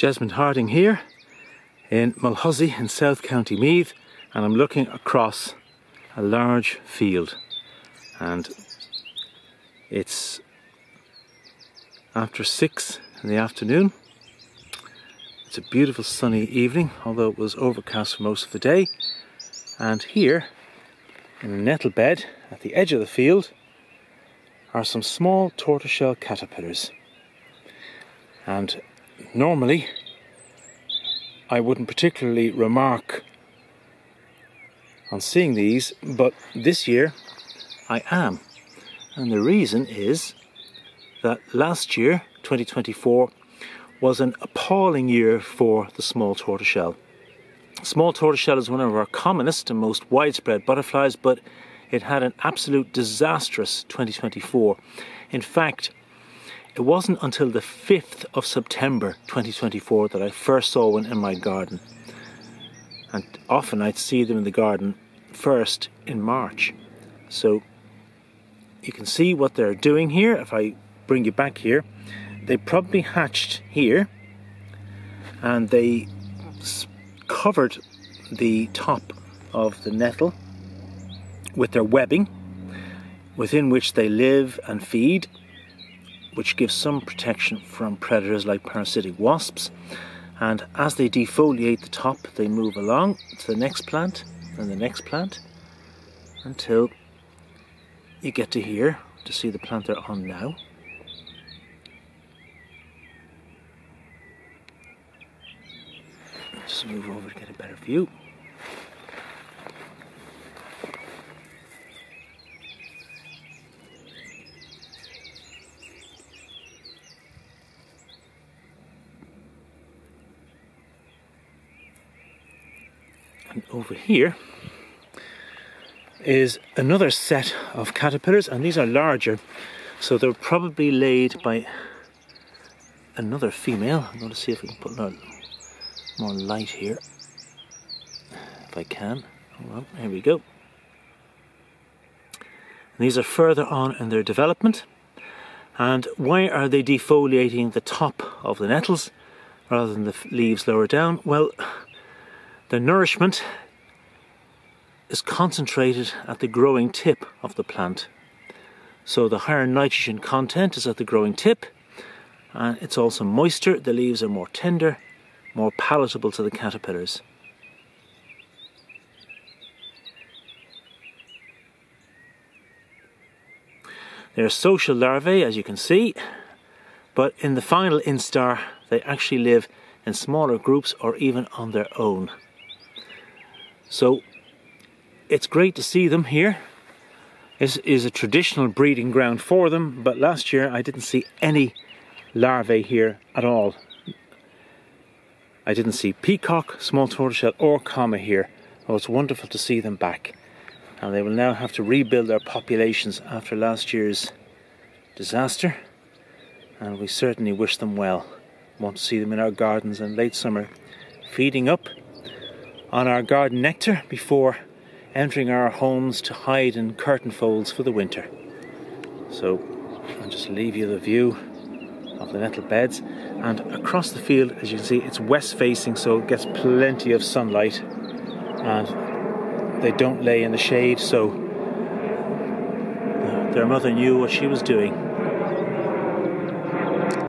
Jesmond Harding here in Mulhuzzy in South County Meath, and I'm looking across a large field, and it's after 6 in the afternoon. It's a beautiful sunny evening, although it was overcast for most of the day. And here in a nettle bed at the edge of the field are some small tortoiseshell caterpillars. And normally I wouldn't particularly remark on seeing these, but this year I am. And the reason is that last year, 2024, was an appalling year for the small tortoiseshell. Small tortoiseshell is one of our commonest and most widespread butterflies, but it had an absolute disastrous 2024. In fact, it wasn't until the 5th of September 2024 that I first saw one in my garden. And often I'd see them in the garden first in March. So you can see what they're doing here. If I bring you back here, they probably hatched here and they covered the top of the nettle with their webbing, within which they live and feed, which gives some protection from predators like parasitic wasps. And as they defoliate the top, they move along to the next plant and the next plant until you get to here to see the plant they're on now. Just move over to get a better view. And over here is another set of caterpillars, and these are larger, so they're probably laid by another female. I'm going to see if we can put more light here, if I can. Hold on, here we go. And these are further on in their development. And why are they defoliating the top of the nettles rather than the leaves lower down? Well, the nourishment is concentrated at the growing tip of the plant. So the higher nitrogen content is at the growing tip, and it's also moister. The leaves are more tender, more palatable to the caterpillars. They're social larvae, as you can see, but in the final instar they actually live in smaller groups or even on their own. So it's great to see them here. This is a traditional breeding ground for them, but last year I didn't see any larvae here at all. I didn't see peacock, small tortoiseshell or comma here. Oh, it's wonderful to see them back. And they will now have to rebuild their populations after last year's disaster. And we certainly wish them well. Want to see them in our gardens in late summer, feeding up on our garden nectar before entering our homes to hide in curtain folds for the winter. So I'll just leave you the view of the nettle beds, and across the field, as you can see, it's west facing, so it gets plenty of sunlight, and they don't lay in the shade, so their mother knew what she was doing.